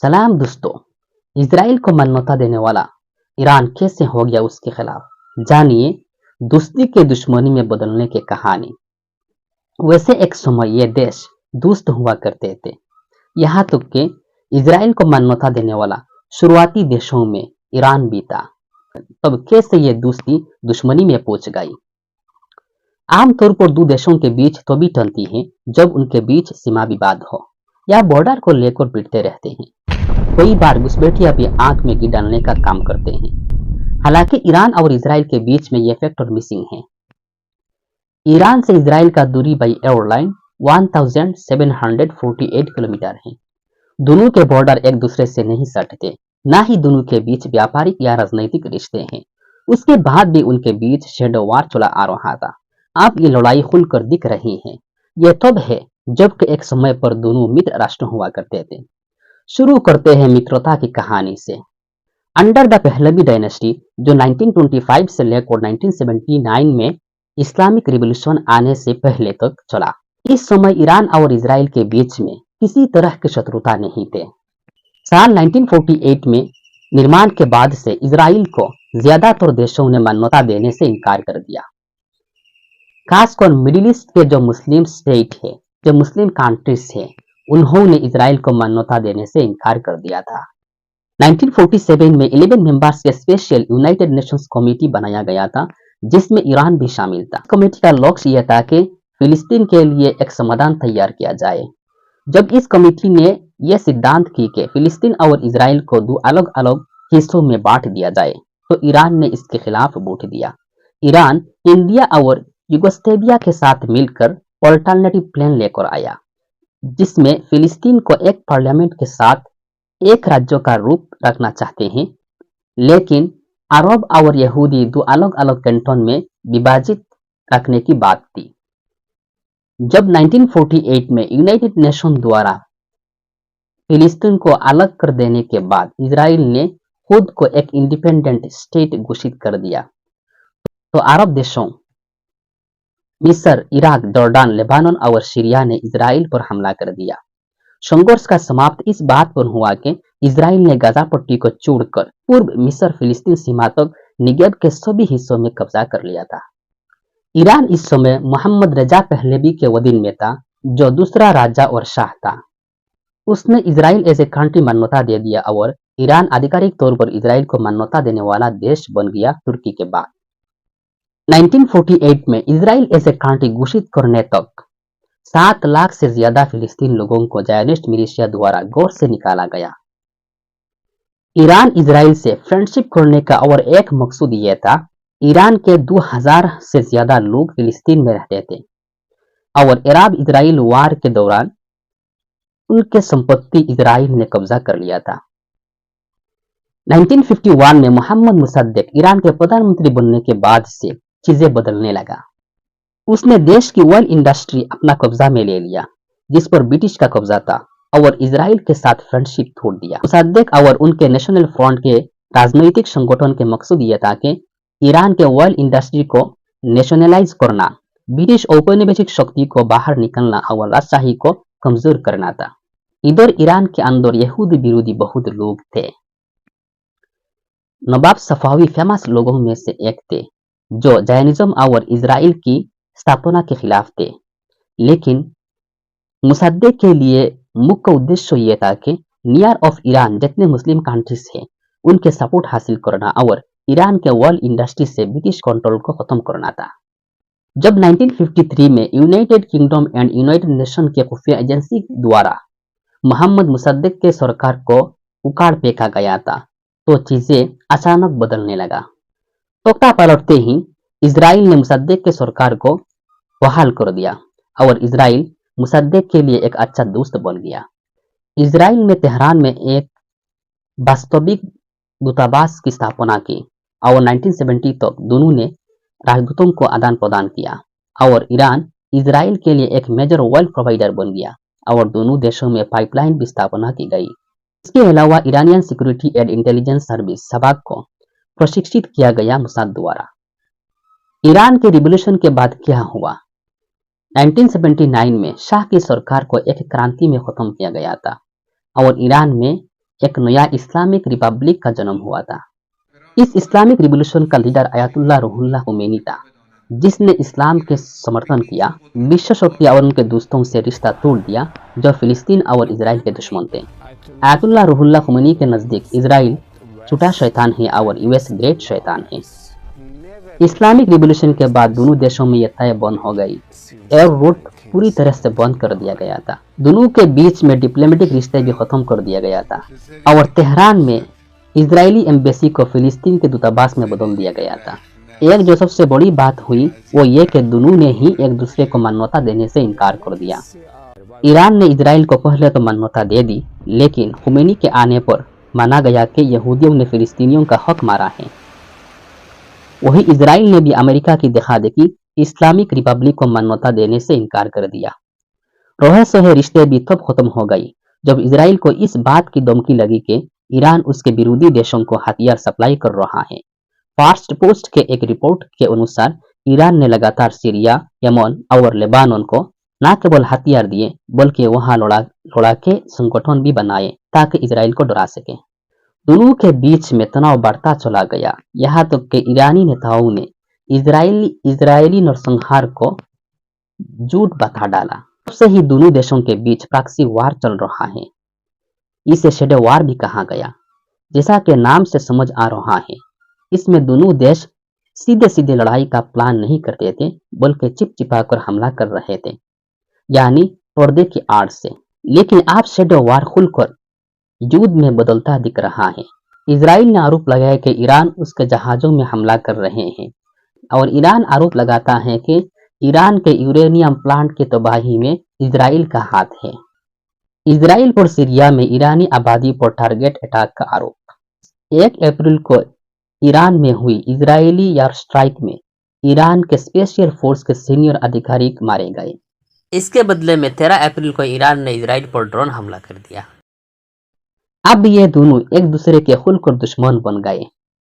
सलाम दोस्तों। इसराइल को मान्यता देने वाला ईरान कैसे हो गया उसके खिलाफ? जानिए दोस्ती के दुश्मनी में बदलने की कहानी। वैसे एक समय ये देश दोस्त हुआ करते थे, यहाँ तक कि इसराइल को मान्यता देने वाला शुरुआती देशों में ईरान भी था। तब कैसे ये दोस्ती दुश्मनी में पहुंच गई? आमतौर पर दो देशों के बीच तभी टलती है जब उनके बीच सीमा विवाद हो या बॉर्डर को लेकर भिड़ते रहते हैं। कई बार घुसपैठिया भी आंख में घी डालने का काम करते हैं। हालांकि ईरान और इसराइल के बीच में यह फैक्टर मिसिंग है। ईरान से इसराइल का दूरी बाई एयरलाइन 1748 किलोमीटर है। दोनों के बॉर्डर एक दूसरे से नहीं सटते, न ही दोनों के बीच व्यापारिक या राजनीतिक रिश्ते हैं। उसके बाद भी उनके बीच शेडो वार चला आ रहा था। अब ये लड़ाई खुलकर दिख रही है। यह तब है जबकि एक समय पर दोनों मित्र राष्ट्र हुआ करते थे। शुरू करते हैं मित्रता की कहानी से। अंडर द पहलवी डायनेस्टी, जो 1925 से लेकर 1979 में इस्लामिक रिवॉल्यूशन आने से पहले तक चला, इस समय ईरान और इसराइल के बीच में किसी तरह की शत्रुता नहीं थे। साल 1948 में निर्माण के बाद से इसराइल को ज्यादातर देशों ने मान्यता देने से इनकार कर दिया। खासकर मिडिल ईस्ट के जो मुस्लिम स्टेट है, जो मुस्लिम कंट्रीज है, उन्होंने इसराइल को मान्यता देने से इनकार कर दिया था। 1947 में 11 मेंबर्स के स्पेशल यूनाइटेड नेशंस कमेटी बनाया गया था, जिसमें ईरान भी शामिल था। कमेटी का लक्ष्य यह था कि फिलिस्तीन के लिए एक समाधान तैयार किया जाए। जब इस कमेटी ने यह सिद्धांत की कि फिलिस्तीन और इसराइल को दो अलग अलग हिस्सों में बांट दिया जाए, तो ईरान ने इसके खिलाफ वोट दिया। ईरान इंडिया और युगोस्लेविया के साथ मिलकर ऑल्टरनेटिव प्लान लेकर आया, जिसमें फिलिस्तीन को एक पार्लियामेंट के साथ एक राज्य का रूप रखना चाहते हैं, लेकिन अरब और यहूदी दो अलग अलग कैंटोन में विभाजित रखने की बात थी। जब 1948 में यूनाइटेड नेशन द्वारा फिलिस्तीन को अलग कर देने के बाद इसराइल ने खुद को एक इंडिपेंडेंट स्टेट घोषित कर दिया, तो अरब देशों मिस्र, इराक, जॉर्डन, लेबानन और सीरिया ने इसराइल पर हमला कर दिया। संघर्ष का समाप्त इस बात पर हुआ कि इसराइल ने गाजा पट्टी को छोड़कर पूर्व मिस्र फिलिस्तीन सीमा तक निगेब के सभी हिस्सों में कब्जा कर लिया था। ईरान इस समय मोहम्मद रजा पहलवी के अधीन में था, जो दूसरा राजा और शाह था। उसने इसराइल एज ए कंट्री मान्यता दे दिया और ईरान आधिकारिक तौर पर इसराइल को मान्यता देने वाला देश बन गया तुर्की के बाद। 1948 में इसराइल एज ए कंट्री घोषित करने तक 7 लाख से ज्यादा फिलिस्तीन लोगों को ज़ायनिस्ट मिलिशिया द्वारा गौर से निकाला गया। ईरान इसराइल से फ्रेंडशिप करने का और एक मकसद यह था, ईरान के 2000 से ज्यादा लोग फिलिस्तीन में रहते थे और अरब इसराइल वार के दौरान उनके संपत्ति इसराइल ने कब्जा कर लिया था। 1951 में मोहम्मद मुसद्देक ईरान के प्रधानमंत्री बनने के बाद से चीजें बदलने लगा। उसने देश की ऑयल इंडस्ट्री अपना कब्जा में ले लिया, जिस पर ब्रिटिश का कब्जा था, और इसराइल के साथ फ्रेंडशिप तोड़ दिया। मुसद्देक और उनके नेशनल फ्रंट के राजनैतिक संगठन के मकसद यह था कि ईरान के ऑयल इंडस्ट्री को नेशनलाइज करना, ब्रिटिश औपनिवेशिक शक्ति को बाहर निकलना और राजशाही को कमजोर करना था। इधर ईरान के अंदर यहूदी विरोधी बहुत लोग थे। नवाब सफावी फेमस लोगों में से एक थे, जो जायनिज्म और इसराइल की स्थापना के खिलाफ थे। लेकिन मुसद्देक के लिए मुख्य उद्देश्य यह था कि नियर ऑफ ईरान जितने मुस्लिम कंट्रीज हैं, उनके सपोर्ट हासिल करना और ईरान के ऑयल इंडस्ट्री से ब्रिटिश कंट्रोल को खत्म करना था। जब 1953 में United kingdom and United nation के खुफिया एजेंसी द्वारा मोहम्मद मुसद्देक के सरकार को उखाड़ फेंका गया था, तो चीजें अचानक बदलने लगा। तख्ता पलटते ही इसराइल ने मुसद्देक के सरकार को बहाल कर दिया और इसराइल मुसद्देक के लिए एक अच्छा दोस्त बन गया। इसराइल ने तेहरान में एक वास्तविक दूतावास की स्थापना की और 1970 तक दोनों ने राजदूतों को आदान प्रदान किया और ईरान इसराइल के लिए एक मेजर ऑयल प्रोवाइडर बन गया और दोनों देशों में पाइपलाइन की स्थापना की गई। इसके अलावा Iranian security and intelligence service SAVAK को प्रशिक्षित किया गया मोसाद द्वारा। ईरान के रिवॉल्यूशन के बाद क्या हुआ? 1979 में शाह की सरकार को एक क्रांति में खत्म किया गया था और ईरान में एक नया इस्लामिक रिपब्लिक का जन्म हुआ था। इस इस्लामिक रिवॉल्यूशन का लीडर आयतुल्लाह रूहुल्लाह खुमैनी था, जिसने इस्लाम के समर्थन किया, विश्व शक्ति और उनके दोस्तों से रिश्ता तोड़ दिया जो फिलिस्तीन और इसराइल के दुश्मन थे। आयतुल्लाह रूहुल्लाह खुमैनी के नजदीक इसराइल छोटा शैतान है और यूएस ग्रेट शैतान है। इस्लामिक रिवॉल्यूशन के बाद दोनों देशों में यह तय बंद हो गई। एयर रूट पूरी तरह से बंद कर दिया गया था। दोनों के बीच में डिप्लोमेटिक रिश्ते भी खत्म कर दिया गया था और तेहरान में इजरायली एम्बेसी को फिलिस्तीन के दूतावास में बदल दिया गया था। एक जो सबसे बड़ी बात हुई वो ये कि दोनों ने ही एक दूसरे को मान्यता देने से इनकार कर दिया। ईरान ने इजराइल को पहले तो मान्यता दे दी, लेकिन खुमैनी के आने पर माना गया कि यहूदियों ने फिलिस्तीनियों का हक मारा है। वही इजराइल ने भी अमेरिका की देखा देखी इस्लामिक रिपब्लिक को मान्यता देने से इनकार कर दिया। रोहे सोहे रिश्ते भी तब खत्म हो गई जब इजराइल को इस बात की धमकी लगी कि ईरान उसके विरोधी देशों को हथियार सप्लाई कर रहा है। फास्ट पोस्ट के एक रिपोर्ट के अनुसार ईरान ने लगातार सीरिया, यमन और लेबानन को न केवल हथियार दिए बल्कि वहां लड़ा के संगठन भी बनाए ताकि इजराइल को डरा सके। दोनों के बीच में तनाव बढ़ता चला गया, यहाँ तक तो कि ईरानी नेताओं ने इजरायली नरसंहार को झूठ बता डाला। तब से ही दोनों देशों के बीच प्रॉक्सी वार चल रहा है। इसे शैडो वार भी कहा गया। जैसा कि नाम से समझ आ रहा है, इसमें दोनों देश सीधे सीधे लड़ाई का प्लान नहीं करते थे बल्कि चिपचिपा कर हमला कर रहे थे, यानी पर्दे की आड़ से। लेकिन अब शैडो वार खुलकर युद्ध में बदलता दिख रहा है। इजराइल ने आरोप लगाया कि ईरान उसके जहाजों में हमला कर रहे हैं और ईरान आरोप लगाता है कि ईरान के यूरेनियम प्लांट की तबाही में इजराइल का हाथ है। इजराइल पर सीरिया में ईरानी आबादी पर टारगेट अटैक का आरोप। 1 अप्रैल को ईरान में हुई इजरायली एयर स्ट्राइक में ईरान के स्पेशल फोर्स के सीनियर अधिकारी मारे गए। इसके बदले में 13 अप्रैल को ईरान ने इजराइल पर ड्रोन हमला कर दिया। अब ये दोनों एक दूसरे के खुलकर दुश्मन बन गए।